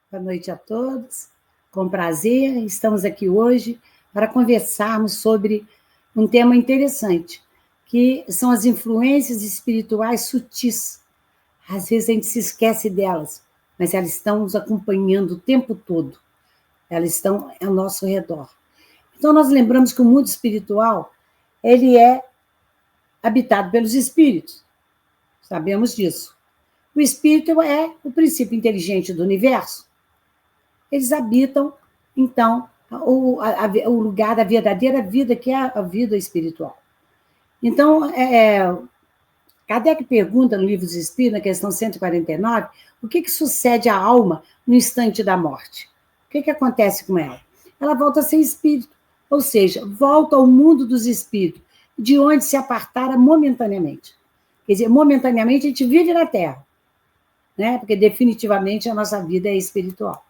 Boa noite a todos. Com prazer, estamos aqui hoje para conversarmos sobre um tema interessante, que são as influências espirituais sutis. Às vezes a gente se esquece delas, mas elas estão nos acompanhando o tempo todo. Elas estão ao nosso redor. Então, nós lembramos que o mundo espiritual, ele é habitado pelos espíritos. Sabemos disso. O espírito é o princípio inteligente do universo. Eles habitam, então, o lugar da verdadeira vida, que é a vida espiritual. Então, Kardec pergunta no Livro dos Espíritos, na questão 149, o que sucede à alma no instante da morte? O que acontece com ela? Ela volta a ser espírito, ou seja, volta ao mundo dos espíritos, de onde se apartara momentaneamente. Quer dizer, momentaneamente a gente vive na Terra, né? Porque definitivamente a nossa vida é espiritual.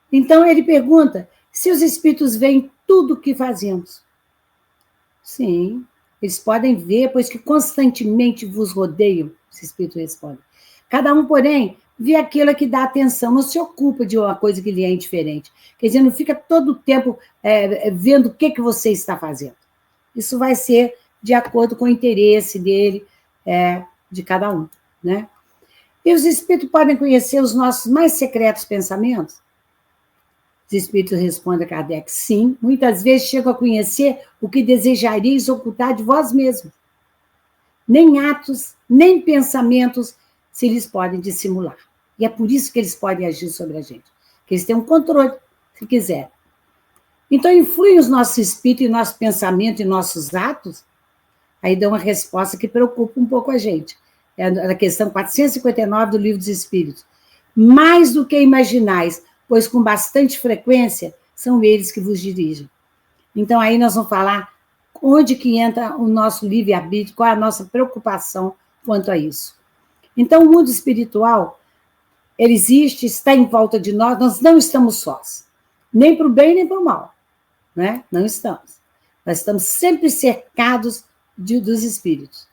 Então ele pergunta se os espíritos veem tudo o que fazemos. Sim, eles podem ver, pois que constantemente vos rodeiam, os espíritos respondem. Cada um, porém, vê aquilo que dá atenção, não se ocupa de uma coisa que lhe é indiferente. Quer dizer, não fica todo o tempo vendo o que você está fazendo. Isso vai ser de acordo com o interesse dele, de cada um, né? E os espíritos podem conhecer os nossos mais secretos pensamentos? Os espíritos respondem a Kardec, sim, muitas vezes chegam a conhecer o que desejaríeis ocultar de vós mesmos. Nem atos, nem pensamentos se lhes podem dissimular. E é por isso que eles podem agir sobre a gente. Que eles têm um controle, se quiser. Então, influem os nossos espíritos e nosso pensamento e nossos atos? Aí dá uma resposta que preocupa um pouco a gente. É a questão 459 do Livro dos Espíritos. Mais do que imaginais, pois com bastante frequência são eles que vos dirigem. Então, aí nós vamos falar onde que entra o nosso livre-arbítrio, qual é a nossa preocupação quanto a isso. Então, o mundo espiritual, ele existe, está em volta de nós, nós não estamos sós, nem para o bem nem para o mal, né? Não estamos. Nós estamos sempre cercados dos espíritos,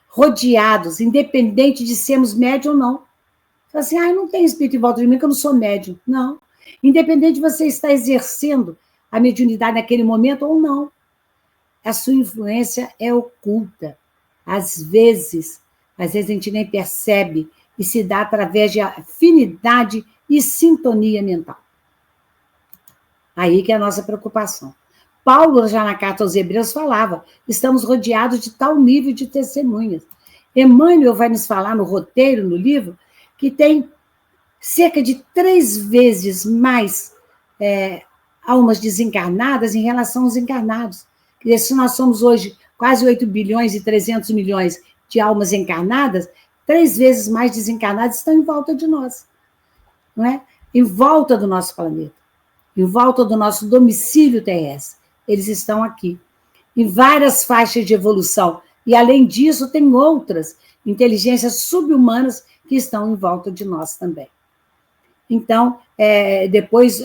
rodeados, independente de sermos médium ou não. Fala assim, eu não tenho espírito em volta de mim, que eu não sou médium. Não. Independente de você estar exercendo a mediunidade naquele momento ou não. A sua influência é oculta. Às vezes a gente nem percebe e se dá através de afinidade e sintonia mental. Aí que é a nossa preocupação. Paulo, já na carta aos Hebreus, falava, estamos rodeados de tal nível de testemunhas. Emmanuel vai nos falar no roteiro, no livro, que tem cerca de 3 vezes mais almas desencarnadas em relação aos encarnados. Quer dizer, se nós somos hoje quase 8 bilhões e 300 milhões de almas encarnadas, 3 vezes mais desencarnadas estão em volta de nós, não é? Em volta do nosso planeta, em volta do nosso domicílio terrestre. Eles estão aqui, em várias faixas de evolução. E, além disso, tem outras inteligências subhumanas que estão em volta de nós também. Então, depois,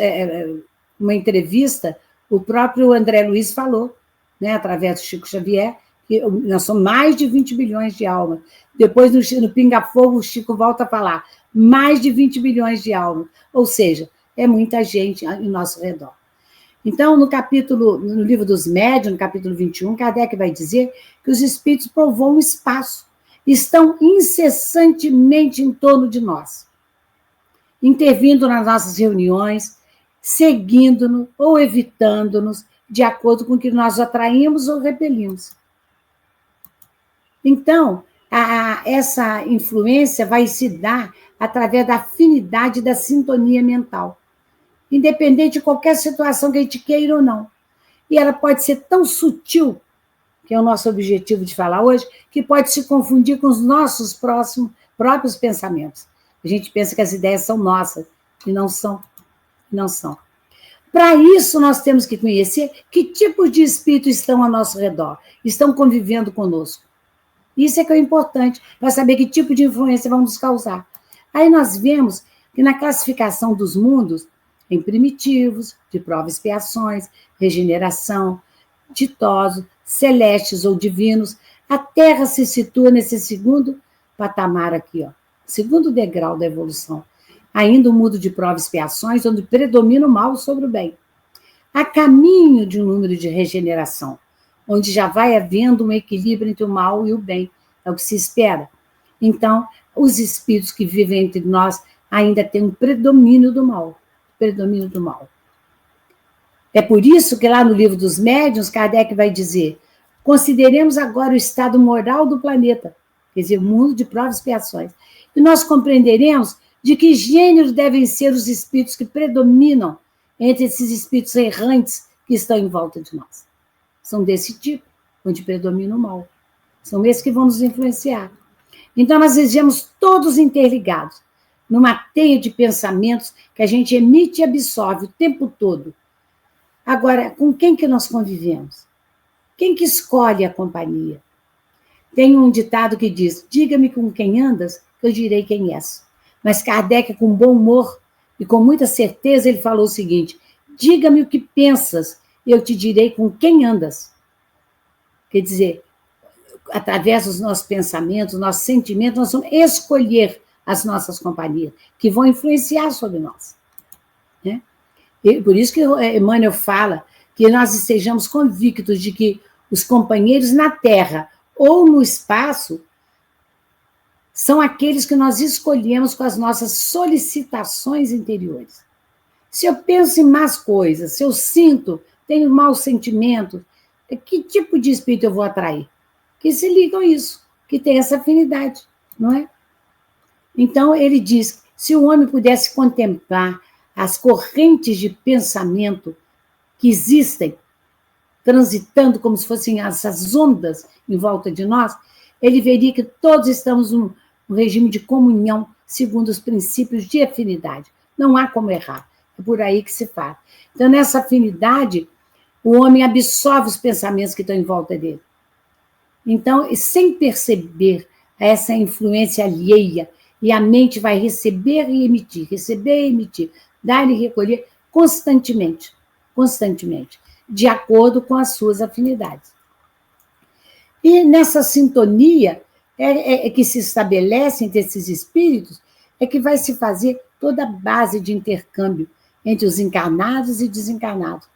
uma entrevista, o próprio André Luiz falou, né, através do Chico Xavier, que nós somos mais de 20 bilhões de almas. Depois, no Pinga Fogo, o Chico volta a falar, mais de 20 bilhões de almas. Ou seja, é muita gente ao nosso redor. Então, no livro dos Médiuns, no capítulo 21, Kardec vai dizer que os espíritos povoam o espaço, estão incessantemente em torno de nós, intervindo nas nossas reuniões, seguindo-nos ou evitando-nos, de acordo com o que nós atraímos ou repelimos. Então, essa influência vai se dar através da afinidade da sintonia mental, independente de qualquer situação que a gente queira ou não. E ela pode ser tão sutil, que é o nosso objetivo de falar hoje, que pode se confundir com os nossos próprios pensamentos. A gente pensa que as ideias são nossas, e não são. Não são. Para isso, nós temos que conhecer que tipos de espíritos estão ao nosso redor, estão convivendo conosco. Isso é que é importante, para saber que tipo de influência vão nos causar. Aí nós vemos que na classificação dos mundos, em primitivos, de prova e expiações, regeneração, ditosos, celestes ou divinos, a Terra se situa nesse segundo patamar aqui, segundo degrau da evolução. ainda um mundo de provas e expiações, onde predomina o mal sobre o bem. Há caminho de um número de regeneração, onde já vai havendo um equilíbrio entre o mal e o bem. É o que se espera. Então, os espíritos que vivem entre nós ainda têm um predomínio do mal. Predomínio do mal. É por isso que lá no livro dos médiuns, Kardec vai dizer: consideremos agora o estado moral do planeta, quer dizer, o mundo de provas e expiações, e nós compreenderemos de que gêneros devem ser os espíritos que predominam entre esses espíritos errantes que estão em volta de nós. São desse tipo, onde predomina o mal. São esses que vão nos influenciar. Então, nós vivemos todos interligados, numa teia de pensamentos que a gente emite e absorve o tempo todo. Agora, com quem que nós convivemos? Quem que escolhe a companhia? Tem um ditado que diz: diga-me com quem andas, que eu direi quem és. Mas Kardec, com bom humor e com muita certeza, ele falou o seguinte: diga-me o que pensas, e eu te direi com quem andas. Quer dizer, através dos nossos pensamentos, dos nossos sentimentos, nós vamos escolher as nossas companhias, que vão influenciar sobre nós. Né? E por isso que Emmanuel fala que nós estejamos convictos de que os companheiros na Terra ou no espaço são aqueles que nós escolhemos com as nossas solicitações interiores. Se eu penso em más coisas, se eu sinto, tenho maus sentimentos, que tipo de espírito eu vou atrair? Que se ligam a isso, que tem essa afinidade, não é? Então, ele diz: se o homem pudesse contemplar as correntes de pensamento que existem, transitando como se fossem essas ondas em volta de nós, ele veria que todos estamos num regime de comunhão segundo os princípios de afinidade. Não há como errar. É por aí que se faz. Então, nessa afinidade, o homem absorve os pensamentos que estão em volta dele. Então, sem perceber essa influência alheia, e a mente vai receber e emitir, dar e recolher constantemente, de acordo com as suas afinidades. E nessa sintonia que se estabelece entre esses espíritos, é que vai se fazer toda a base de intercâmbio entre os encarnados e desencarnados,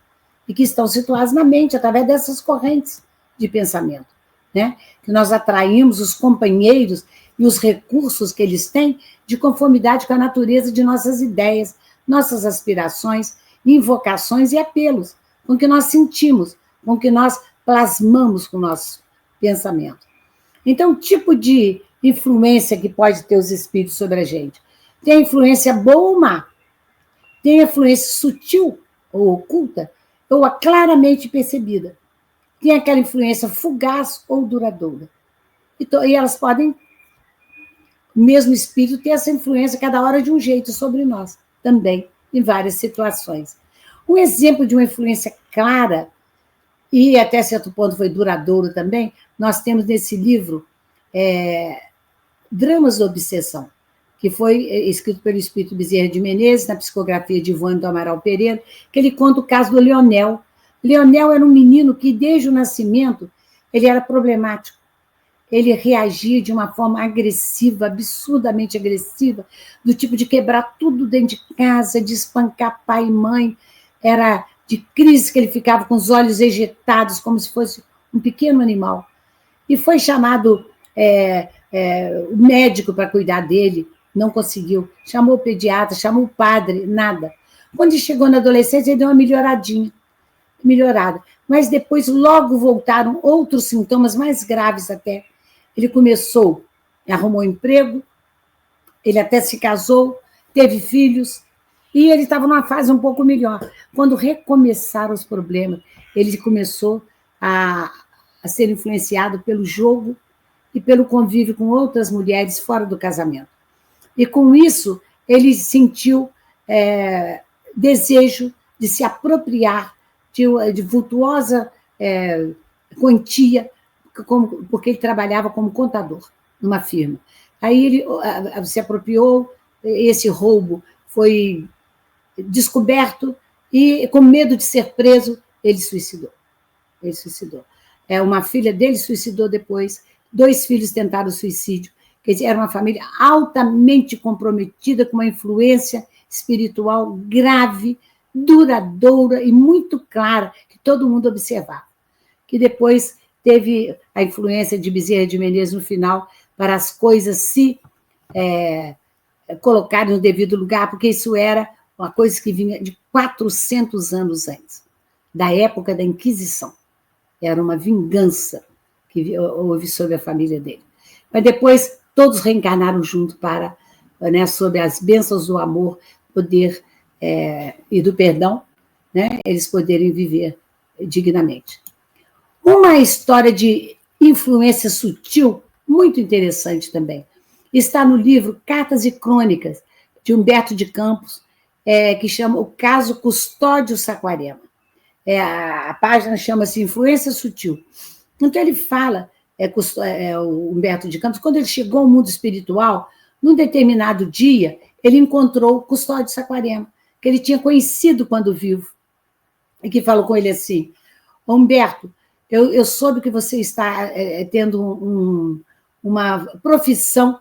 e que estão situados na mente, através dessas correntes de pensamento. Né? Que nós atraímos os companheiros e os recursos que eles têm de conformidade com a natureza de nossas ideias, nossas aspirações, invocações e apelos, com que nós sentimos, com que nós plasmamos com o nosso pensamento. Então, o tipo de influência que pode ter os espíritos sobre a gente? Tem a influência boa ou má? Tem a influência sutil ou oculta, ou a claramente percebida? Tem aquela influência fugaz ou duradoura. E elas podem, o mesmo espírito, ter essa influência cada hora de um jeito sobre nós, também, em várias situações. Um exemplo de uma influência clara, e até certo ponto foi duradouro também, nós temos nesse livro Dramas da Obsessão, que foi escrito pelo espírito Bezerra de Menezes, na psicografia de Ivone do Amaral Pereira, que ele conta o caso do Leonel. Leonel era um menino que, desde o nascimento, ele era problemático. Ele reagia de uma forma agressiva, absurdamente agressiva, do tipo de quebrar tudo dentro de casa, de espancar pai e mãe. Era de crise que ele ficava com os olhos ejetados, como se fosse um pequeno animal. E foi chamado o médico para cuidar dele, não conseguiu. Chamou o pediatra, chamou o padre, nada. Quando ele chegou na adolescência, ele deu uma melhorada. Mas depois logo voltaram outros sintomas mais graves até. Ele arrumou emprego, ele até se casou, teve filhos, e ele estava numa fase um pouco melhor. Quando recomeçaram os problemas, ele começou a ser influenciado pelo jogo e pelo convívio com outras mulheres fora do casamento. E com isso, ele sentiu desejo de se apropriar de vultuosa quantia, porque ele trabalhava como contador numa firma. Aí ele se apropriou, esse roubo foi descoberto e, com medo de ser preso, ele suicidou. Uma filha dele suicidou depois, 2 filhos tentaram suicídio, Quer dizer, era uma família altamente comprometida, com uma influência espiritual grave, duradoura e muito clara, que todo mundo observava. Que depois teve a influência de Bezerra de Menezes no final, para as coisas se colocarem no devido lugar, porque isso era uma coisa que vinha de 400 anos antes, da época da Inquisição. Era uma vingança que houve sobre a família dele. Mas depois todos reencarnaram junto para, sob as bênçãos do amor, poder e do perdão, eles poderem viver dignamente. Uma história de influência sutil, muito interessante também, está no livro Cartas e Crônicas, de Humberto de Campos, que chama O Caso Custódio Saquarema. A página chama-se Influência Sutil. Então, ele fala, o Humberto de Campos, quando ele chegou ao mundo espiritual, num determinado dia, ele encontrou Custódio Saquarema, que ele tinha conhecido quando vivo, e que falou com ele assim: Humberto, eu soube que você está tendo uma profissão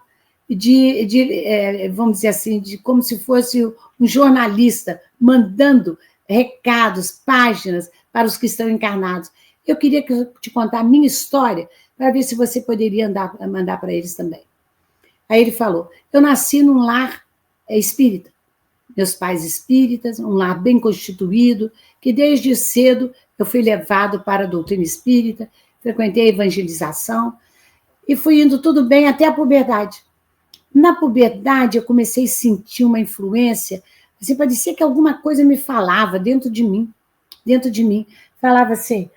vamos dizer assim, de como se fosse um jornalista mandando recados, páginas para os que estão encarnados. Eu queria te contar a minha história para ver se você poderia mandar para eles também. Aí ele falou: eu nasci num lar espírita, meus pais espíritas, um lar bem constituído, que desde cedo eu fui levado para a doutrina espírita, frequentei a evangelização e fui indo tudo bem até a puberdade. Na puberdade, eu comecei a sentir uma influência, assim, parecia que alguma coisa me falava dentro de mim. Falava assim: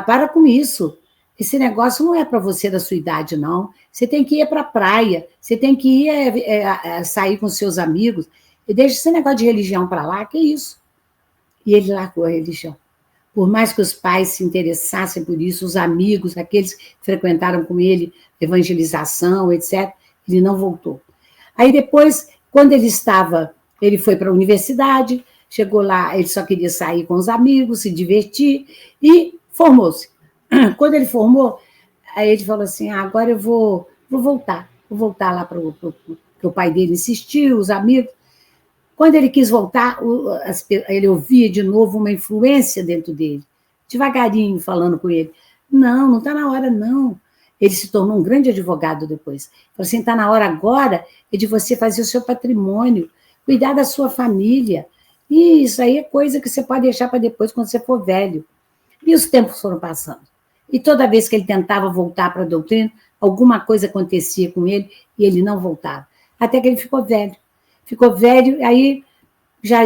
para com isso, esse negócio não é para você da sua idade, não. Você tem que ir para a praia, você tem que ir sair com seus amigos, e deixa esse negócio de religião para lá, que é isso. E ele largou a religião. Por mais que os pais se interessassem por isso, os amigos, aqueles que frequentaram com ele evangelização, etc., ele não voltou. Aí depois, quando ele foi para a universidade, chegou lá, ele só queria sair com os amigos, se divertir, e formou-se. Quando ele formou, aí ele falou assim: agora eu vou voltar lá para o que o pai dele insistiu, os amigos. Quando ele quis voltar, ele ouvia de novo uma influência dentro dele, devagarinho falando com ele: não está na hora, não. Ele se tornou um grande advogado depois. Falou assim: está na hora agora de você fazer o seu patrimônio, cuidar da sua família. E isso aí é coisa que você pode deixar para depois, quando você for velho. E os tempos foram passando. E toda vez que ele tentava voltar para a doutrina, alguma coisa acontecia com ele e ele não voltava. Até que ele ficou velho. Aí, já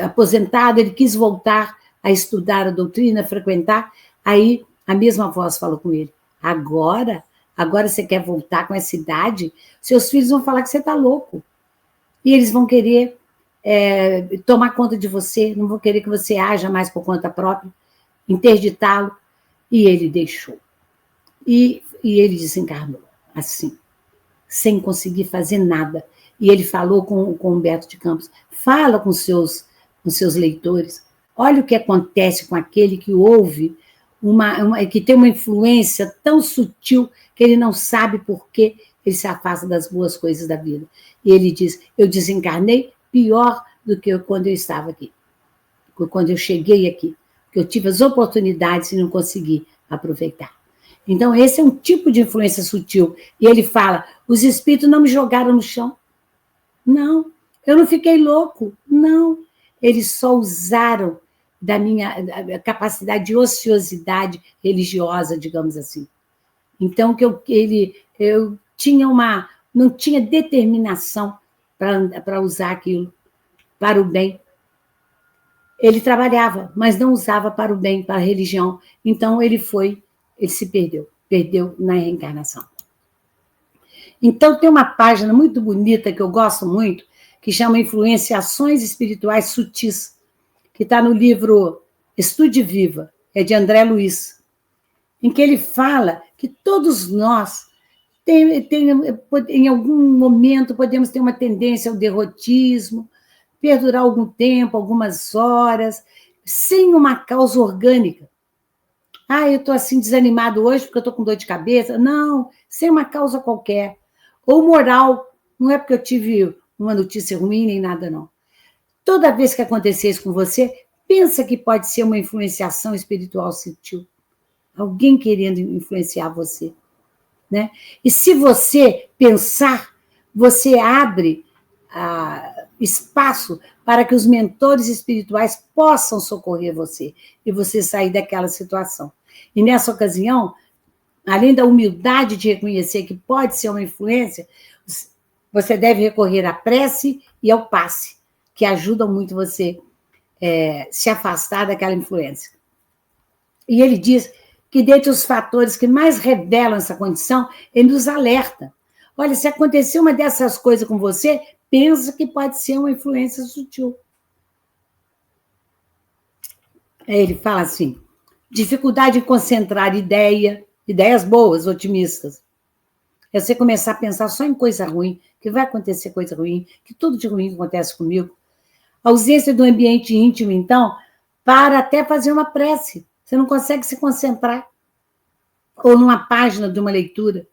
aposentado, ele quis voltar a estudar a doutrina, a frequentar. Aí a mesma voz falou com ele: Agora você quer voltar com essa idade? Seus filhos vão falar que você está louco. E eles vão querer tomar conta de você, não vão querer que você haja mais por conta própria, interditá-lo. E ele deixou. E ele desencarnou, assim, sem conseguir fazer nada. E ele falou com Humberto de Campos: fala com seus leitores, olha o que acontece com aquele que ouve, que tem uma influência tão sutil que ele não sabe por que ele se afasta das boas coisas da vida. E ele diz: eu desencarnei pior do que quando eu estava aqui, quando eu cheguei aqui, que eu tive as oportunidades e não consegui aproveitar. Então, esse é um tipo de influência sutil. E ele fala: os espíritos não me jogaram no chão. Não. Eu não fiquei louco. Não. Eles só usaram da minha capacidade de ociosidade religiosa, digamos assim. Então, eu tinha não tinha determinação para usar aquilo para o bem. Ele trabalhava, mas não usava para o bem, para a religião. Então, ele se perdeu na reencarnação. Então, tem uma página muito bonita, que eu gosto muito, que chama Influenciações Espirituais Sutis, que está no livro Estude Viva, é de André Luiz, em que ele fala que todos nós, em algum momento, podemos ter uma tendência ao derrotismo, perdurar algum tempo, algumas horas, sem uma causa orgânica. Eu estou assim desanimado hoje porque eu estou com dor de cabeça. Não, sem uma causa qualquer. Ou moral, não é porque eu tive uma notícia ruim nem nada, não. Toda vez que acontecer isso com você, pensa que pode ser uma influenciação espiritual sutil. Alguém querendo influenciar você. Né? E se você pensar, você abre espaço para que os mentores espirituais possam socorrer você e você sair daquela situação. E nessa ocasião, além da humildade de reconhecer que pode ser uma influência, você deve recorrer à prece e ao passe, que ajudam muito você se afastar daquela influência. E ele diz que, dentre os fatores que mais revelam essa condição, ele nos alerta. Olha, se acontecer uma dessas coisas com você, pensa que pode ser uma influência sutil. Ele fala assim, dificuldade em concentrar ideias boas, otimistas. É você começar a pensar só em coisa ruim, que vai acontecer coisa ruim, que tudo de ruim acontece comigo. A ausência do ambiente íntimo, então, para até fazer uma prece. Você não consegue se concentrar. Ou numa página de uma leitura.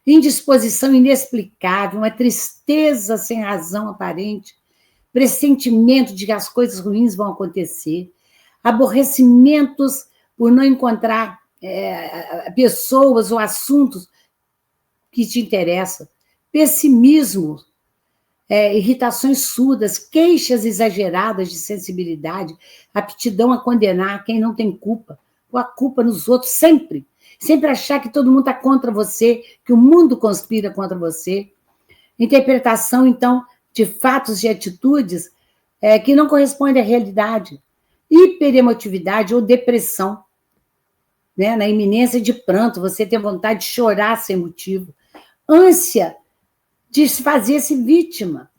Indisposição inexplicável, uma tristeza sem razão aparente, pressentimento de que as coisas ruins vão acontecer, aborrecimentos por não encontrar pessoas ou assuntos que te interessam, pessimismo, irritações surdas, queixas exageradas de sensibilidade, aptidão a condenar quem não tem culpa, ou a culpa nos outros, sempre achar que todo mundo está contra você, que o mundo conspira contra você. Interpretação, então, de fatos e atitudes que não correspondem à realidade. Hiperemotividade ou depressão, né? Na iminência de pranto, você tem vontade de chorar sem motivo. Ânsia de fazer-se vítima,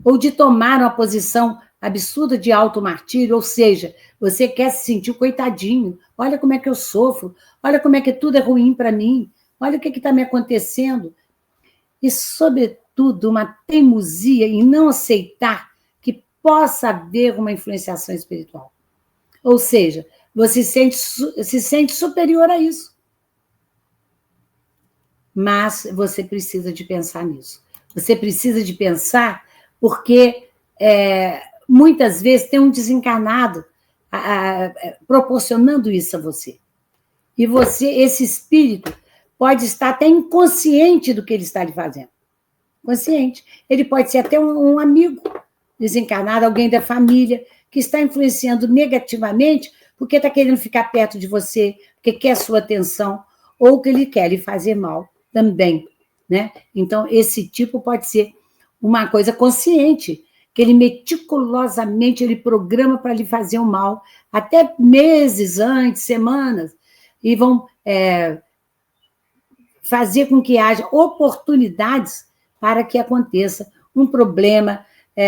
ou de tomar uma posição absurda de automartírio, ou seja, você quer se sentir coitadinho, olha como é que eu sofro, olha como é que tudo é ruim para mim, olha o que está me acontecendo. E, sobretudo, uma teimosia em não aceitar que possa haver uma influenciação espiritual. Ou seja, você se sente superior a isso. Mas você precisa de pensar nisso. Você precisa de pensar porque muitas vezes tem um desencarnado proporcionando isso a você. E você, esse espírito, pode estar até inconsciente do que ele está lhe fazendo. Consciente. Ele pode ser até um amigo desencarnado, alguém da família, que está influenciando negativamente porque está querendo ficar perto de você, porque quer sua atenção, ou que ele quer lhe fazer mal também. Né? Então, esse tipo pode ser uma coisa consciente, que ele meticulosamente ele programa para lhe fazer o mal, até meses antes, semanas, e vão fazer com que haja oportunidades para que aconteça um problema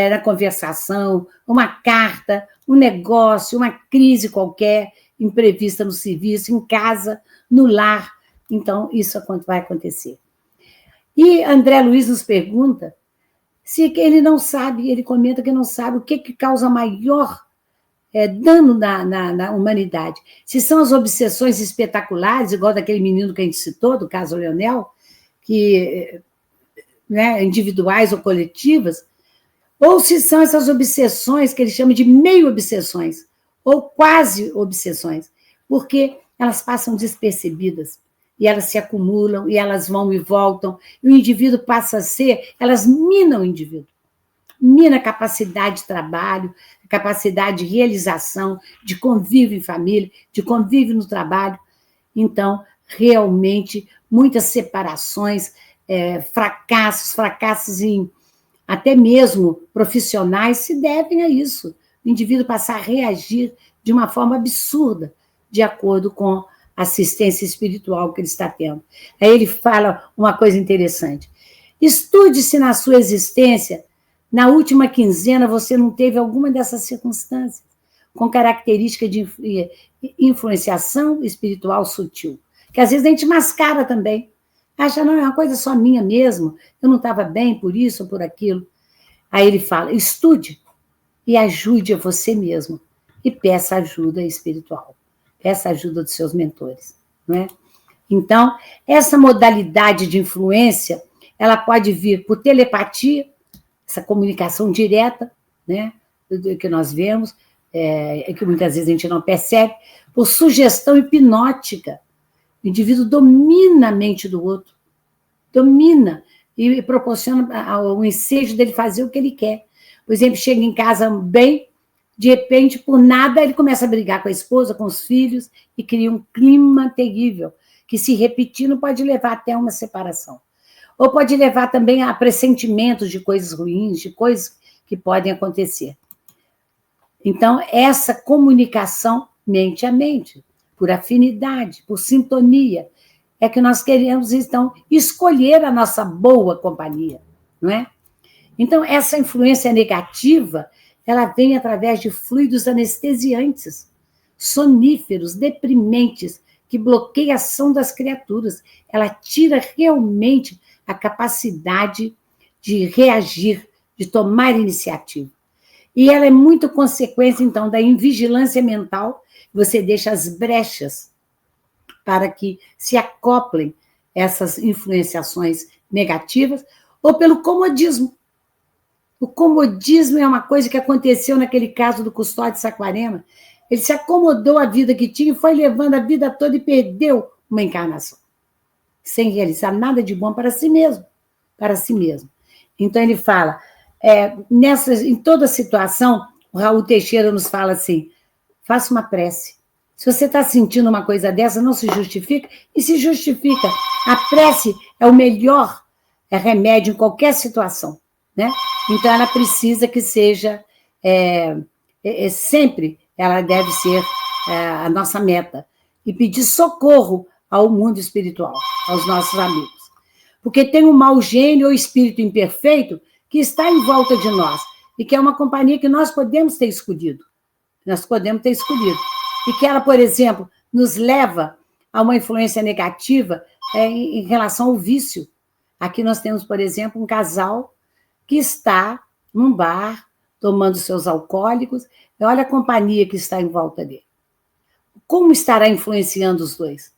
na conversação, uma carta, um negócio, uma crise qualquer, imprevista no serviço, em casa, no lar. Então, isso vai acontecer. E André Luiz nos pergunta se ele não sabe, ele comenta que não sabe o que causa maior dano na humanidade. Se são as obsessões espetaculares, igual daquele menino que a gente citou, do caso Leonel, que, né, individuais ou coletivas, ou se são essas obsessões que ele chama de meio-obsessões, ou quase obsessões, porque elas passam despercebidas, e elas se acumulam, e elas vão e voltam, e o indivíduo passa a ser, elas minam o indivíduo. Mina a capacidade de trabalho, a capacidade de realização, de convívio em família, de convívio no trabalho. Então, realmente, muitas separações, fracassos até mesmo profissionais se devem a isso. O indivíduo passar a reagir de uma forma absurda, de acordo com a assistência espiritual que ele está tendo. Aí ele fala uma coisa interessante. Estude-se na sua existência. Na última quinzena, você não teve alguma dessas circunstâncias, com característica de influenciação espiritual sutil, que às vezes a gente mascara também. Acha, não, é uma coisa só minha mesmo, eu não estava bem por isso ou por aquilo. Aí ele fala, estude e ajude a você mesmo, e peça ajuda espiritual, peça ajuda dos seus mentores. Não é? Então, essa modalidade de influência, ela pode vir por telepatia, essa comunicação direta, né, que nós vemos, que muitas vezes a gente não percebe, por sugestão hipnótica. O indivíduo domina a mente do outro, domina, e proporciona o ensejo dele fazer o que ele quer. Por exemplo, chega em casa bem, de repente, por nada, ele começa a brigar com a esposa, com os filhos, e cria um clima terrível, que, se repetindo, pode levar até uma separação. Ou pode levar também a pressentimentos de coisas ruins, de coisas que podem acontecer. Então, essa comunicação mente a mente, por afinidade, por sintonia, é que nós queremos, então, escolher a nossa boa companhia, não é? Então, essa influência negativa, ela vem através de fluidos anestesiantes, soníferos, deprimentes, que bloqueiam a ação das criaturas. Ela tira realmente a capacidade de reagir, de tomar iniciativa. E ela é muito consequência, então, da invigilância mental. Você deixa as brechas para que se acoplem essas influenciações negativas, ou pelo comodismo. O comodismo é uma coisa que aconteceu naquele caso do Custódio de Saquarema. Ele se acomodou à vida que tinha e foi levando a vida toda e perdeu uma encarnação, sem realizar nada de bom para si mesmo. Para si mesmo. Então, ele fala, em toda situação, o Raul Teixeira nos fala assim, faça uma prece. Se você está sentindo uma coisa dessa, não se justifica, e se justifica. A prece é o melhor remédio em qualquer situação, né? Então, ela precisa que seja, sempre, ela deve ser a nossa meta, e pedir socorro ao mundo espiritual, aos nossos amigos. Porque tem um mau gênio ou espírito imperfeito que está em volta de nós, e que é uma companhia que nós podemos ter escolhido. Nós podemos ter escolhido. E que ela, por exemplo, nos leva a uma influência negativa em relação ao vício. Aqui nós temos, por exemplo, um casal que está num bar, tomando seus alcoólicos, e olha a companhia que está em volta dele. Como estará influenciando os dois?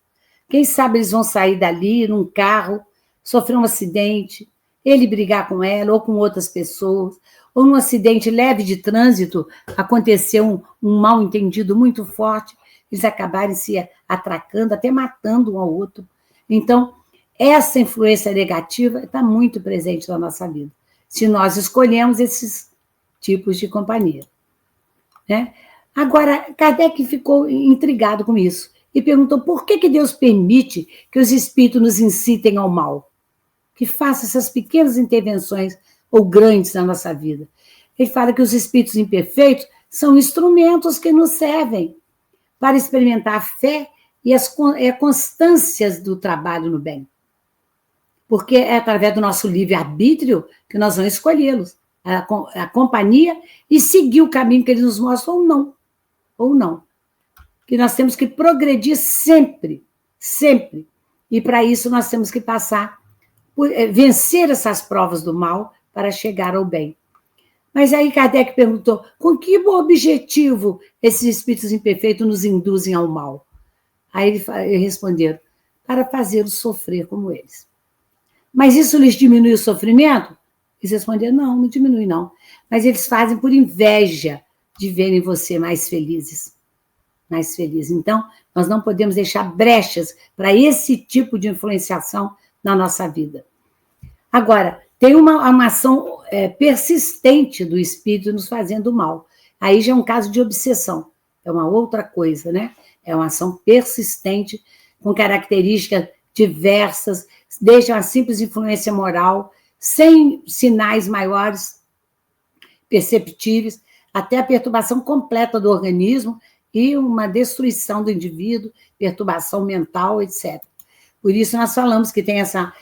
Quem sabe eles vão sair dali num carro, sofrer um acidente, ele brigar com ela ou com outras pessoas, ou num acidente leve de trânsito, aconteceu um mal-entendido muito forte, eles acabarem se atracando, até matando um ao outro. Então, essa influência negativa está muito presente na nossa vida, se nós escolhemos esses tipos de companhia, né? Agora, Kardec ficou intrigado com isso e perguntou por que Deus permite que os espíritos nos incitem ao mal, que façam essas pequenas intervenções ou grandes na nossa vida. Ele fala que os espíritos imperfeitos são instrumentos que nos servem para experimentar a fé e as constâncias do trabalho no bem. Porque é através do nosso livre-arbítrio que nós vamos escolhê-los, a companhia, e seguir o caminho que eles nos mostram ou não. Que nós temos que progredir sempre, sempre. E para isso nós temos que vencer essas provas do mal para chegar ao bem. Mas aí Kardec perguntou, com que objetivo esses espíritos imperfeitos nos induzem ao mal? Aí eles responderam, para fazê-los sofrer como eles. Mas isso lhes diminui o sofrimento? Eles responderam, não diminui não. Mas eles fazem por inveja de verem você mais felizes. Mais felizes. Então, nós não podemos deixar brechas para esse tipo de influenciação na nossa vida. Agora, tem uma ação persistente do espírito nos fazendo mal. Aí já é um caso de obsessão. É uma outra coisa, né? É uma ação persistente, com características diversas, desde uma simples influência moral, sem sinais maiores perceptíveis, até a perturbação completa do organismo e uma destruição do indivíduo, perturbação mental, etc. Por isso nós falamos que tem essa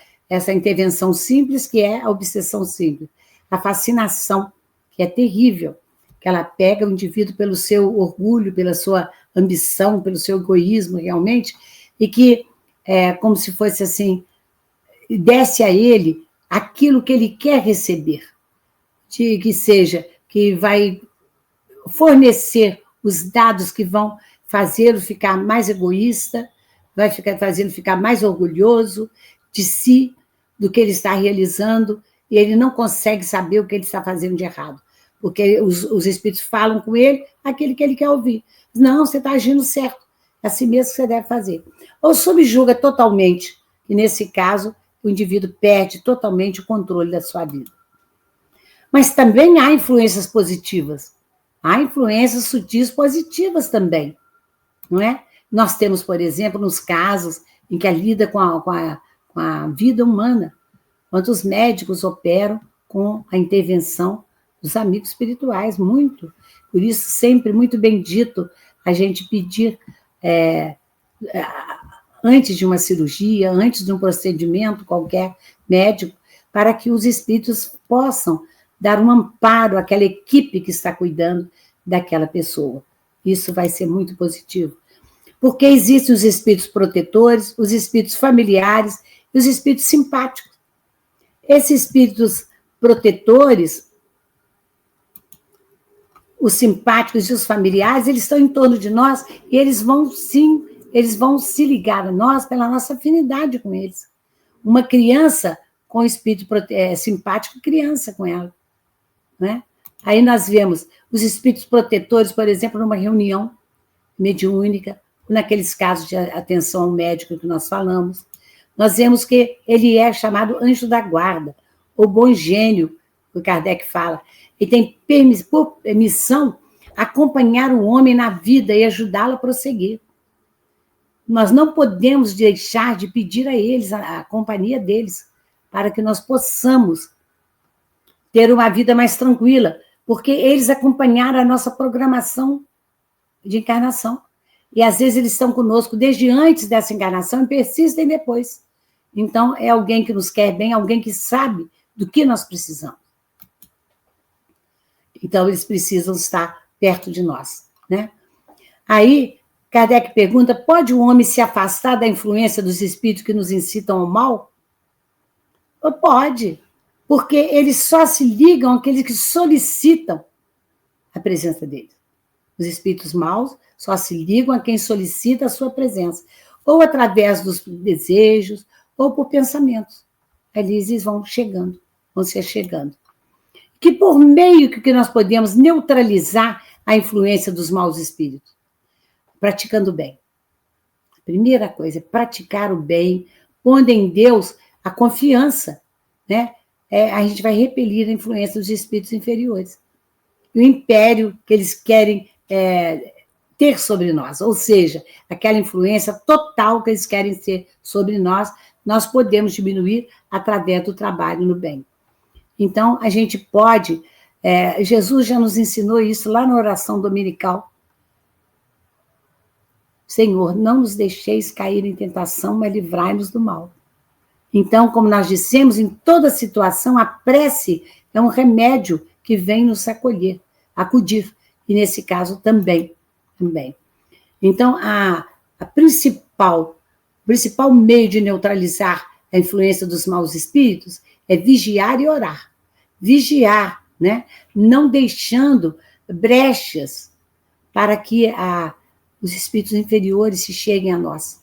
intervenção simples, que é a obsessão simples. A fascinação, que é terrível, que ela pega o indivíduo pelo seu orgulho, pela sua ambição, pelo seu egoísmo, realmente, e que, como se fosse assim, desce a ele aquilo que ele quer receber, que vai fornecer os dados que vão fazê-lo ficar mais egoísta, vai fazê-lo ficar mais orgulhoso de si, do que ele está realizando e ele não consegue saber o que ele está fazendo de errado, porque os espíritos falam com ele aquele que ele quer ouvir. Não, você está agindo certo, é assim mesmo que você deve fazer. Ou subjuga totalmente, e nesse caso o indivíduo perde totalmente o controle da sua vida. Mas também há influências positivas, há influências sutis positivas também, não é? Nós temos, por exemplo, nos casos em que lida com a vida humana, quando os médicos operam com a intervenção dos amigos espirituais, muito. Por isso, sempre muito bendito a gente pedir, antes de uma cirurgia, antes de um procedimento qualquer médico, para que os espíritos possam dar um amparo àquela equipe que está cuidando daquela pessoa. Isso vai ser muito positivo. Porque existem os espíritos protetores, os espíritos familiares e os espíritos simpáticos. Esses espíritos protetores, os simpáticos e os familiares, eles estão em torno de nós e eles vão se ligar a nós pela nossa afinidade com eles. Uma criança com espírito simpático, criança com ela. Né? Aí nós vemos os espíritos protetores, por exemplo, numa reunião mediúnica, naqueles casos de atenção ao médico que nós falamos, nós vemos que ele é chamado anjo da guarda, ou bom gênio, o Kardec fala. Ele tem por missão acompanhar o homem na vida e ajudá-lo a prosseguir. Nós não podemos deixar de pedir a eles, a companhia deles, para que nós possamos ter uma vida mais tranquila, porque eles acompanharam a nossa programação de encarnação. E às vezes eles estão conosco desde antes dessa encarnação e persistem depois. Então, é alguém que nos quer bem, alguém que sabe do que nós precisamos. Então, eles precisam estar perto de nós. Né? Aí, Kardec pergunta, pode o homem se afastar da influência dos espíritos que nos incitam ao mal? Pode, porque eles só se ligam àqueles que solicitam a presença deles. Os espíritos maus só se ligam a quem solicita a sua presença, ou através dos desejos, ou por pensamentos. Eles vão se achegando. Que por meio que nós podemos neutralizar a influência dos maus espíritos? Praticando o bem. A primeira coisa é praticar o bem, pondo em Deus a confiança, né? A gente vai repelir a influência dos espíritos inferiores. E o império que eles querem ter sobre nós, ou seja, aquela influência total que eles querem ter sobre nós, nós podemos diminuir através do trabalho no bem. Então, a gente pode, Jesus já nos ensinou isso lá na oração dominical. Senhor, não nos deixeis cair em tentação, mas livrai-nos do mal. Então, como nós dissemos, em toda situação, a prece é um remédio que vem nos acudir, e nesse caso também. Então, o principal meio de neutralizar a influência dos maus espíritos é vigiar e orar. Vigiar, né? Não deixando brechas para que os espíritos inferiores se cheguem a nós.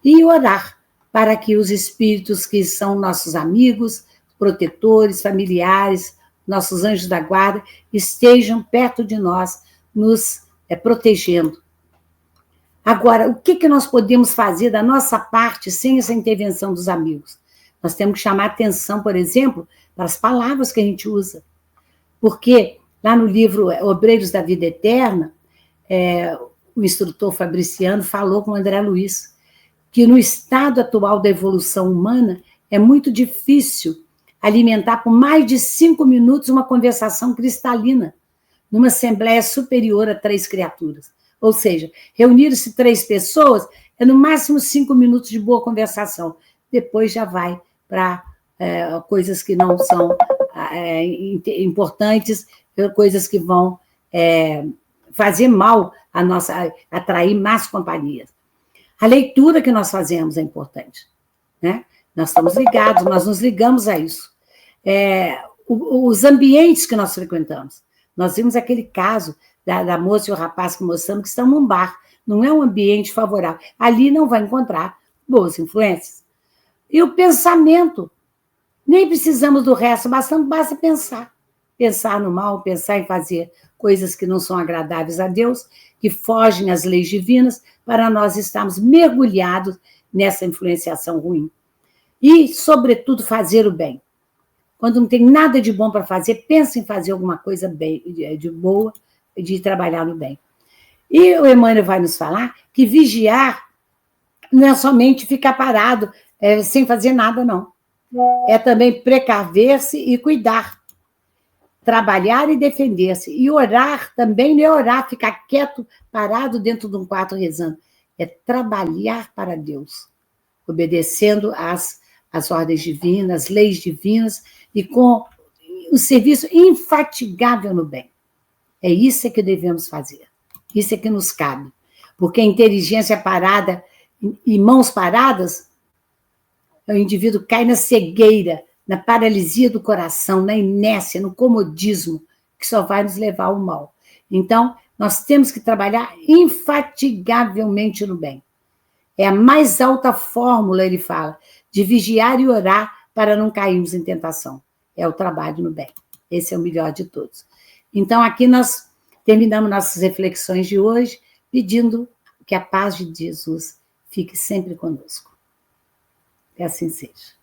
E orar para que os espíritos que são nossos amigos, protetores, familiares, nossos anjos da guarda, estejam perto de nós, nos protegendo. Agora, o que nós podemos fazer da nossa parte sem essa intervenção dos amigos? Nós temos que chamar atenção, por exemplo, para as palavras que a gente usa. Porque lá no livro Obreiros da Vida Eterna, o instrutor Fabriciano falou com o André Luiz, que no estado atual da evolução humana é muito difícil alimentar por mais de 5 minutos uma conversação cristalina numa assembleia superior a 3 criaturas. Ou seja, reunir-se 3 pessoas é no máximo 5 minutos de boa conversação. Depois já vai para coisas que não são importantes, coisas que vão fazer mal a nossa, atrair más companhias. A leitura que nós fazemos é importante, né? Nós estamos ligados, nós nos ligamos a isso. Os ambientes que nós frequentamos. Nós vimos aquele caso da moça e o rapaz que mostramos que estão num bar. Não é um ambiente favorável. Ali não vai encontrar boas influências. E o pensamento. Nem precisamos do resto, basta pensar. Pensar no mal, pensar em fazer coisas que não são agradáveis a Deus, que fogem às leis divinas, para nós estarmos mergulhados nessa influenciação ruim. E, sobretudo, fazer o bem. Quando não tem nada de bom para fazer, pensa em fazer alguma coisa bem, de boa, de trabalhar no bem. E o Emmanuel vai nos falar que vigiar não é somente ficar parado, sem fazer nada, não. É também precaver-se e cuidar. Trabalhar e defender-se. E orar também não é orar, ficar quieto, parado dentro de um quarto rezando. É trabalhar para Deus, obedecendo às ordens divinas, às leis divinas, e com o serviço infatigável no bem. É isso que devemos fazer. Isso é que nos cabe. Porque a inteligência parada e mãos paradas, o indivíduo cai na cegueira, na paralisia do coração, na inércia, no comodismo, que só vai nos levar ao mal. Então, nós temos que trabalhar infatigavelmente no bem. É a mais alta fórmula, ele fala, de vigiar e orar para não cairmos em tentação. É o trabalho no bem. Esse é o melhor de todos. Então, aqui nós terminamos nossas reflexões de hoje, pedindo que a paz de Jesus fique sempre conosco. Que assim seja.